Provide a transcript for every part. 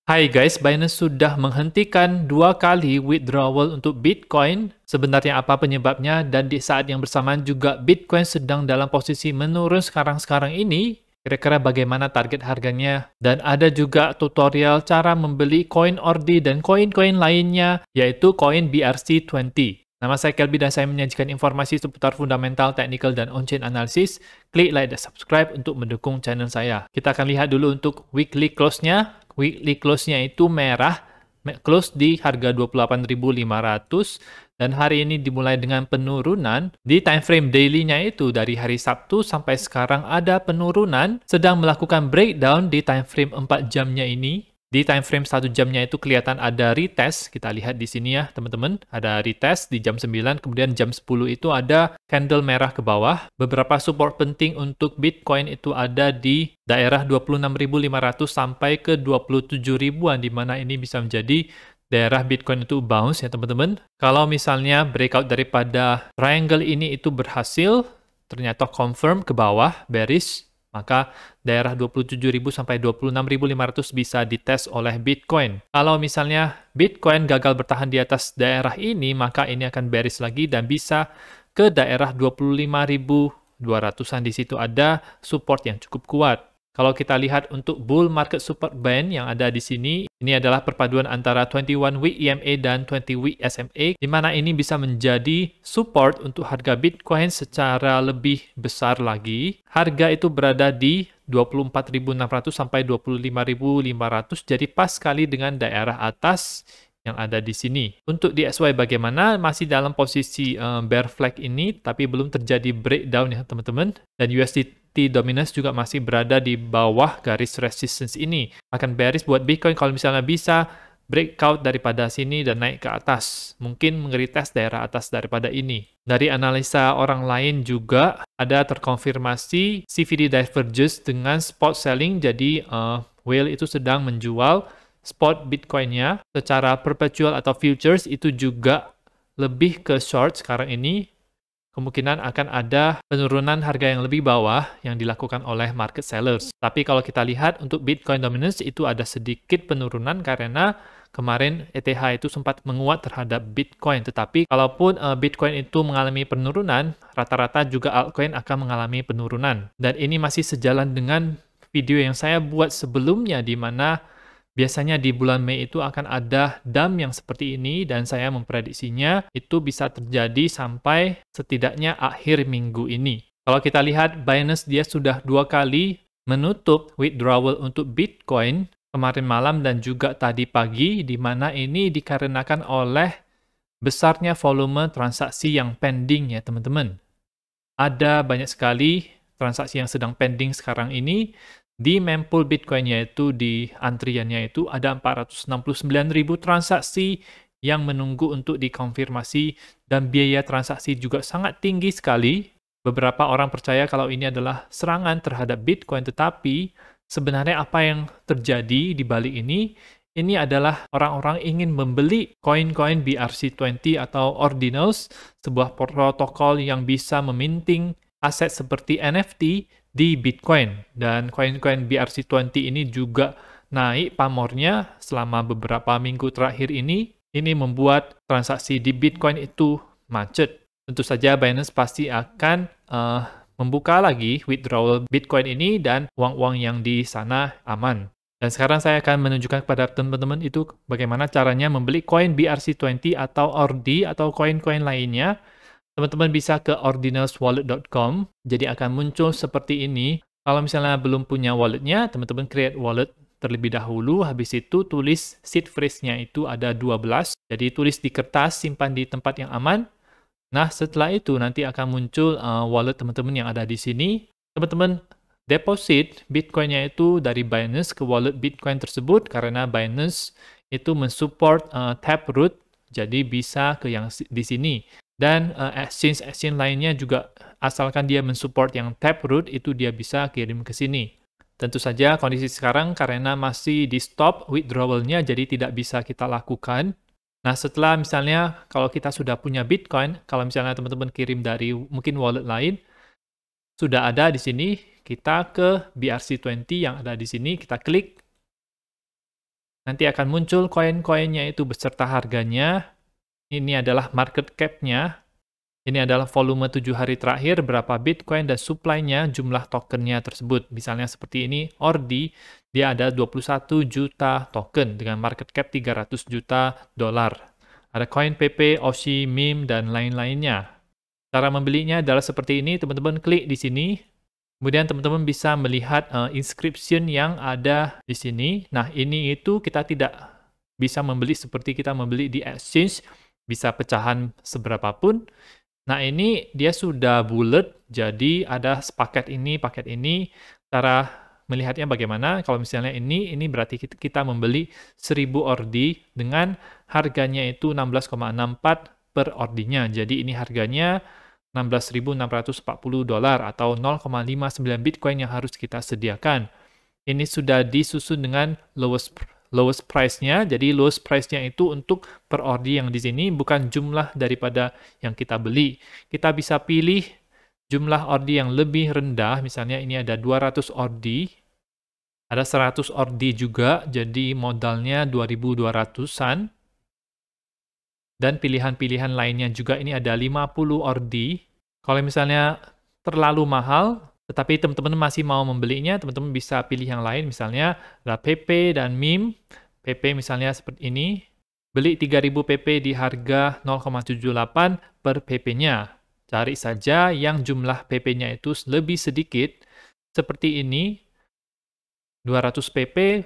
Hai guys, Binance sudah menghentikan 2 kali withdrawal untuk Bitcoin. Sebenarnya apa penyebabnya? Dan di saat yang bersamaan juga Bitcoin sedang dalam posisi menurun sekarang ini. Kira-kira bagaimana target harganya? Dan ada juga tutorial cara membeli koin ORDI dan koin-koin lainnya, yaitu koin BRC20. Nama saya Kelby dan saya menyajikan informasi seputar fundamental, technical, dan on-chain analysis. Klik like dan subscribe untuk mendukung channel saya. Kita akan lihat dulu untuk weekly close-nya. Weekly close-nya itu merah, close di harga 28.500 dan hari ini dimulai dengan penurunan. Di time frame daily-nya itu dari hari Sabtu sampai sekarang ada penurunan, sedang melakukan breakdown di time frame 4 jamnya ini. Di time frame 1 jamnya itu kelihatan ada retest, kita lihat di sini ya teman-teman, ada retest di jam 9, kemudian jam 10 itu ada candle merah ke bawah. Beberapa support penting untuk Bitcoin itu ada di daerah 26.500 sampai ke 27.000-an, di mana ini bisa menjadi daerah Bitcoin itu bounce ya teman-teman. Kalau misalnya breakout daripada triangle ini itu berhasil, ternyata confirm ke bawah, bearish, maka daerah 27.000 sampai 26.500 bisa dites oleh Bitcoin. Kalau misalnya Bitcoin gagal bertahan di atas daerah ini, maka ini akan bearish lagi dan bisa ke daerah 25.200-an. Di situ ada support yang cukup kuat. Kalau kita lihat untuk bull market support band yang ada di sini, ini adalah perpaduan antara 21 week EMA dan 20 week SMA, di mana ini bisa menjadi support untuk harga Bitcoin secara lebih besar lagi. Harga itu berada di 24.600 sampai 25.500, jadi pas sekali dengan daerah atas yang ada di sini. Untuk DXY bagaimana? Masih dalam posisi bear flag ini, tapi belum terjadi breakdown ya teman-teman. Dan USDT dominance juga masih berada di bawah garis resistance ini. Akan bearish buat Bitcoin kalau misalnya bisa breakout daripada sini dan naik ke atas. Mungkin mengeritest daerah atas daripada ini. Dari analisa orang lain juga ada terkonfirmasi CVD divergence dengan spot selling. Jadi whale itu sedang menjual spot Bitcoin-nya secara perpetual atau futures itu juga lebih ke short sekarang ini. Kemungkinan akan ada penurunan harga yang lebih bawah yang dilakukan oleh market sellers. Tapi kalau kita lihat untuk Bitcoin dominance itu ada sedikit penurunan karena kemarin ETH itu sempat menguat terhadap Bitcoin. Tetapi kalaupun Bitcoin itu mengalami penurunan, rata-rata juga altcoin akan mengalami penurunan. Dan ini masih sejalan dengan video yang saya buat sebelumnya di mana biasanya di bulan Mei itu akan ada dump yang seperti ini dan saya memprediksinya itu bisa terjadi sampai setidaknya akhir minggu ini. Kalau kita lihat Binance dia sudah 2 kali menutup withdrawal untuk Bitcoin kemarin malam dan juga tadi pagi, di mana ini dikarenakan oleh besarnya volume transaksi yang pending ya teman-teman. Ada banyak sekali transaksi yang sedang pending sekarang ini. Di mempool Bitcoin-nya itu, di antriannya itu ada 469.000 transaksi yang menunggu untuk dikonfirmasi dan biaya transaksi juga sangat tinggi sekali. Beberapa orang percaya kalau ini adalah serangan terhadap Bitcoin, tetapi sebenarnya apa yang terjadi di balik ini adalah orang-orang ingin membeli koin-koin BRC20 atau Ordinals, sebuah protokol yang bisa meminting aset seperti NFT di Bitcoin. Dan koin-koin BRC20 ini juga naik pamornya selama beberapa minggu terakhir ini. Ini membuat transaksi di Bitcoin itu macet. Tentu saja Binance pasti akan membuka lagi withdrawal Bitcoin ini dan uang-uang yang di sana aman. Dan sekarang saya akan menunjukkan kepada teman-teman itu bagaimana caranya membeli koin BRC20 atau ORDI atau koin-koin lainnya. Teman-teman bisa ke ordinalswallet.com, jadi akan muncul seperti ini. Kalau misalnya belum punya walletnya, teman-teman create wallet terlebih dahulu, habis itu tulis seed phrase-nya itu ada 12, jadi tulis di kertas, simpan di tempat yang aman. Nah, setelah itu nanti akan muncul wallet teman-teman yang ada di sini. Teman-teman deposit Bitcoin-nya itu dari Binance ke wallet Bitcoin tersebut, karena Binance itu mensupport Taproot, jadi bisa ke yang di sini. Dan exchange lainnya juga asalkan dia mensupport yang Taproot itu dia bisa kirim ke sini. Tentu saja kondisi sekarang karena masih di stop withdrawal-nya jadi tidak bisa kita lakukan. Nah setelah misalnya kalau kita sudah punya Bitcoin, kalau misalnya teman-teman kirim dari mungkin wallet lain, sudah ada di sini, kita ke BRC20 yang ada di sini, kita klik. nanti akan muncul koin-koinnya itu beserta harganya. Ini adalah market cap-nya. Ini adalah volume 7 hari terakhir, berapa Bitcoin dan supply-nya, jumlah tokennya tersebut. Misalnya seperti ini, ORDI, dia ada 21 juta token dengan market cap 300 juta dolar. Ada koin PP, OSHI, MIM, dan lain-lainnya. Cara membelinya adalah seperti ini, teman-teman klik di sini. Kemudian teman-teman bisa melihat inscription yang ada di sini. Nah, ini itu kita tidak bisa membeli seperti kita membeli di exchange, bisa pecahan seberapapun. Nah, ini dia sudah bulat, jadi ada paket ini. Cara melihatnya bagaimana? Kalau misalnya ini berarti kita membeli 1000 ORDI dengan harganya itu 16,64 per ORDI-nya. Jadi ini harganya 16.640 dolar atau 0,59 Bitcoin yang harus kita sediakan. Ini sudah disusun dengan lowest price-nya. Jadi lowest price-nya itu untuk per ordi yang di sini, bukan jumlah daripada yang kita beli. Kita bisa pilih jumlah ordi yang lebih rendah, misalnya ini ada 200 ordi, ada 100 ordi juga, jadi modalnya 2.200-an. Dan pilihan-pilihan lainnya juga ini ada 50 ordi. Kalau misalnya terlalu mahal, tetapi teman-teman masih mau membelinya, teman-teman bisa pilih yang lain, misalnya ada PP dan MIM. PP misalnya seperti ini, beli 3000 PP di harga 0,78 per PP-nya. Cari saja yang jumlah PP-nya itu lebih sedikit, seperti ini, 200 PP,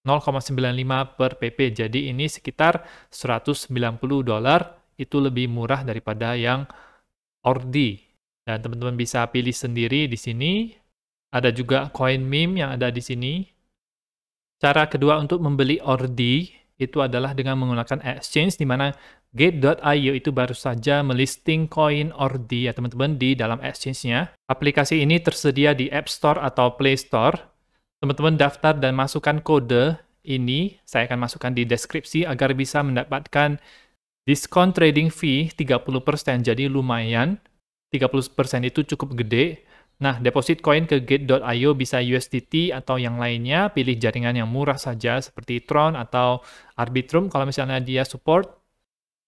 0,95 per PP. Jadi ini sekitar 190 dolar, itu lebih murah daripada yang ORDI. Dan teman-teman bisa pilih sendiri di sini. Ada juga koin MIM yang ada di sini. Cara kedua untuk membeli ORDI itu adalah dengan menggunakan exchange, di mana Gate.io itu baru saja melisting koin ORDI ya teman-teman di dalam exchange-nya. Aplikasi ini tersedia di App Store atau Play Store. Teman-teman daftar dan masukkan kode ini, saya akan masukkan di deskripsi agar bisa mendapatkan diskon trading fee 30%, jadi lumayan. 30% itu cukup gede. Nah, deposit koin ke Gate.io bisa USDT atau yang lainnya, pilih jaringan yang murah saja seperti Tron atau Arbitrum kalau misalnya dia support.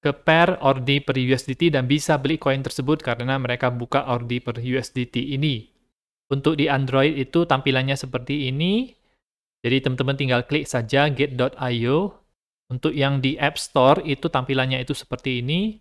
Ke pair ORDI per USDT dan bisa beli koin tersebut karena mereka buka ORDI per USDT ini. Untuk di Android itu tampilannya seperti ini. Jadi teman-teman tinggal klik saja Gate.io. Untuk yang di App Store itu tampilannya itu seperti ini.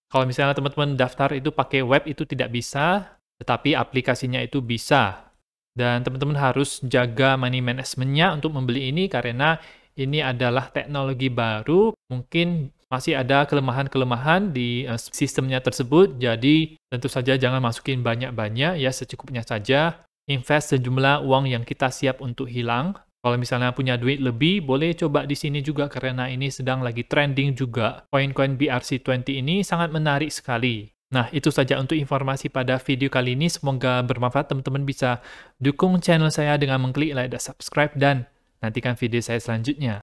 Kalau misalnya teman-teman daftar itu pakai web itu tidak bisa, tetapi aplikasinya itu bisa. Dan teman-teman harus jaga money management-nya untuk membeli ini karena ini adalah teknologi baru. Mungkin masih ada kelemahan-kelemahan di sistemnya tersebut, jadi tentu saja jangan masukin banyak-banyak, ya secukupnya saja. Invest sejumlah uang yang kita siap untuk hilang. Kalau misalnya punya duit lebih, boleh coba di sini juga karena ini sedang lagi trending juga. Koin-koin BRC20 ini sangat menarik sekali. Nah, itu saja untuk informasi pada video kali ini. Semoga bermanfaat. Teman-teman bisa dukung channel saya dengan mengklik like dan subscribe dan nantikan video saya selanjutnya.